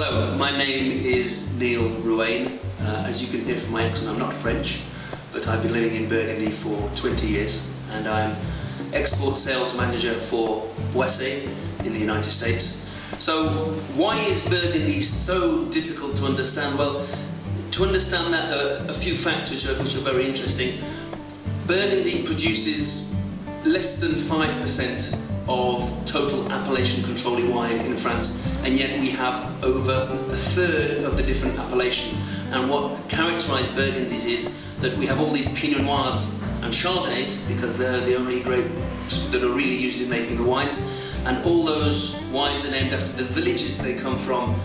Hello, my name is Neil Ruane. As you can hear from my accent, I'm not French, but I've been living in Burgundy for 20 years and I'm export sales manager for Boissé in the United States. So why is Burgundy so difficult to understand? Well, to understand that, a few facts which are very interesting. Burgundy produces less than 5% of total appellation controlling wine in France, and yet we have over a third of the different appellation. And what characterises Burgundies is that we have all these Pinot Noirs and Chardonnays, because they're the only grapes that are really used in making the wines, and all those wines are named after the villages they come from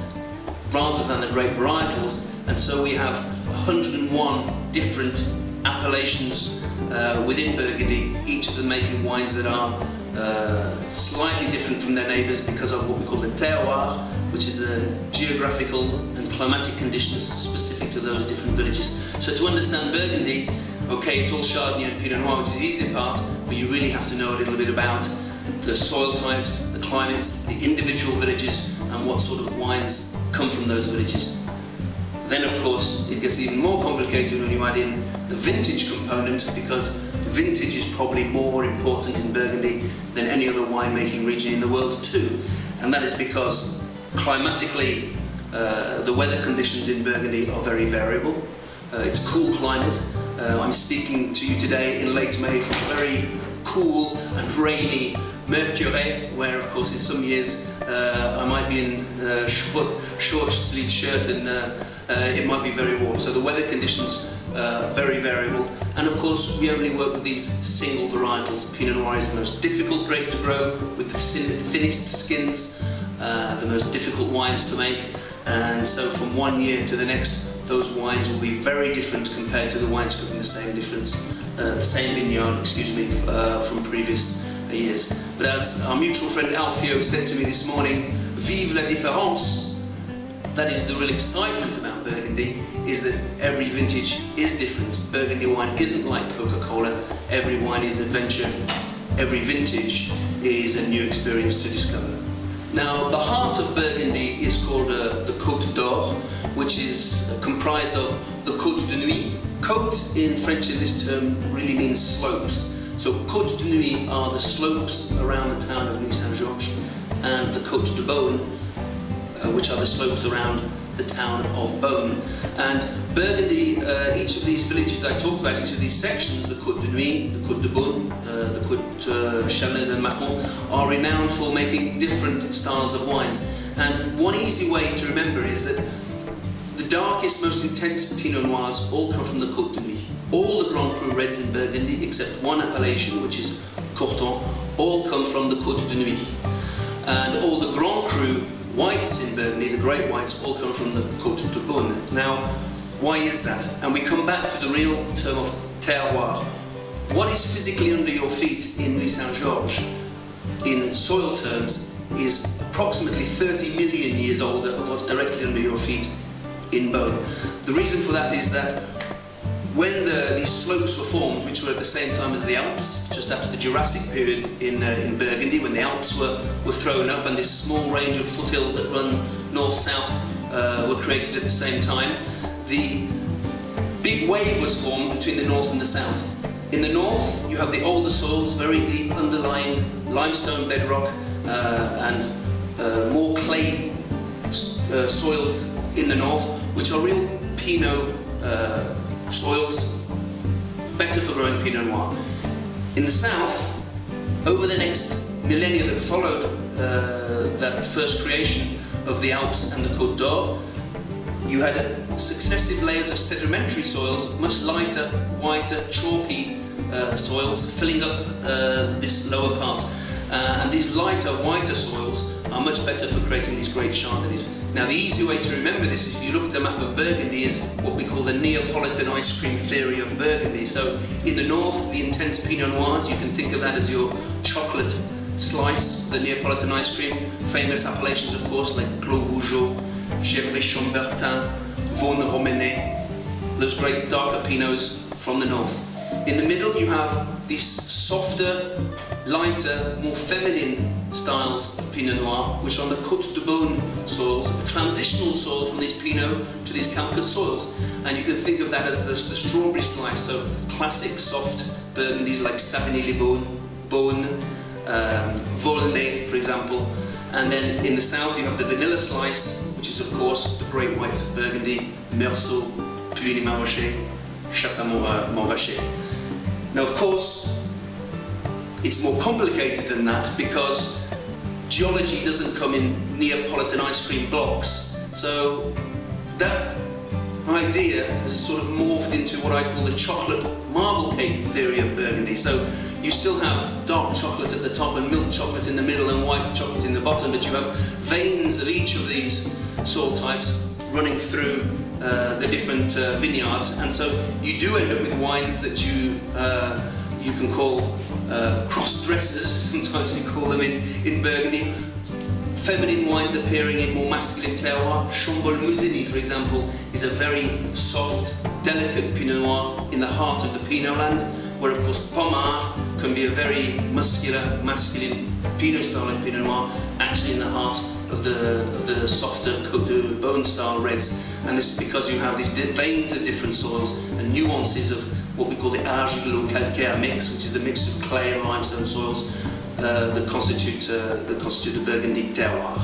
rather than the grape varietals. And so we have 101 different appellations within Burgundy, each of them making wines that are slightly different from their neighbours because of what we call the terroir, which is the geographical and climatic conditions specific to those different villages. So to understand Burgundy, okay, it's all Chardonnay and Pinot Noir, which is the easy part, but you really have to know a little bit about the soil types, the climates, the individual villages, and what sort of wines come from those villages. Then, of course, it gets even more complicated when you add in the vintage component, because vintage is probably more important in Burgundy than any other winemaking region in the world too. And that is because climatically the weather conditions in Burgundy are very variable. It's a cool climate. I'm speaking to you today in late May from a very cool and rainy Mercure, where of course in some years I might be in a short sleeved shirt and it might be very warm. So the weather conditions very variable, and of course we only work with these single varietals. Pinot Noir is the most difficult grape to grow, with the thinnest skins, the most difficult wines to make, and so from one year to the next those wines will be very different compared to the wines cooking the same vineyard, excuse me, from previous years. But as our mutual friend Alfio said to me this morning, vive la différence. That is the real excitement about Burgundy, is that every vintage is different. Burgundy wine isn't like Coca-Cola. Every wine is an adventure. Every vintage is a new experience to discover. Now, the heart of Burgundy is called the Côte d'Or, which is comprised of the Côte de Nuit. Côte in French in this term really means slopes. So Côte de Nuit are the slopes around the town of Nuit-Saint-Georges, and the Côte de Beaune, which are the slopes around the town of Beaune. And Burgundy, each of these villages I talked about, each of these sections, the Côte de Nuit, the Côte de Beaune, the Côte Chalonnaise and Macron, are renowned for making different styles of wines. And one easy way to remember is that the darkest, most intense Pinot Noirs all come from the Côte de Nuit. All the Grand Cru Reds in Burgundy, except one appellation, which is Corton, all come from the Côte de Nuit. And all the Grand Cru whites in Burgundy, the great whites, all come from the Côte de Beaune. Now, why is that? And we come back to the real term of terroir. What is physically under your feet in Nuit-Saint-Georges, in soil terms, is approximately 30 million years older of what's directly under your feet in Beaune. The reason for that is that when these slopes were formed, which were at the same time as the Alps, just after the Jurassic period in Burgundy, when the Alps were thrown up and this small range of foothills that run north-south were created at the same time, the big wave was formed between the north and the south. In the north, you have the older soils, very deep underlying limestone bedrock and more clay soils in the north, which are real Pinot soils, better for growing Pinot Noir. In the south, over the next millennia that followed that first creation of the Alps and the Côte d'Or, you had successive layers of sedimentary soils, much lighter, whiter, chalky soils, filling up this lower part. And these lighter, whiter soils are much better for creating these great Chardonnays. Now, the easy way to remember this, if you look at the map of Burgundy, is what we call the Neapolitan ice cream theory of Burgundy. So, in the north, the intense Pinot Noirs, you can think of that as your chocolate slice, the Neapolitan ice cream. Famous appellations, of course, like Clos Vougeot, Gevrey-Chambertin, Vosne-Romanée, those great darker Pinots from the north. In the middle, you have these softer, lighter, more feminine styles of Pinot Noir, which are on the Côte de Beaune soils, a transitional soil from these Pinot to these Campus soils. And you can think of that as the strawberry slice, so classic soft Burgundies like Savigny-les-Beaune, Beaune, Volnay, for example. And then in the south you have the vanilla slice, which is of course the great whites of Burgundy, Meursault, Puligny-Marochet, Chassagne-Montrachet. Now of course, it's more complicated than that because geology doesn't come in Neapolitan ice cream blocks. So that idea has sort of morphed into what I call the chocolate marble cake theory of Burgundy. So you still have dark chocolate at the top and milk chocolate in the middle and white chocolate in the bottom, but you have veins of each of these soil types running through the different vineyards, and so you do end up with wines that you can call cross-dressers, sometimes we call them in Burgundy. Feminine wines appearing in more masculine terroir. Chambol-Musigny, for example, is a very soft, delicate Pinot Noir in the heart of the Pinot land, where of course Pommard can be a very muscular, masculine Pinot style of Pinot Noir, actually in the heart of the softer Côte de Beaune style reds. And this is because you have these veins of different soils and nuances of what we call the argilo-calcaire mix, which is the mix of clay and limestone soils that constitute the Burgundy terroir.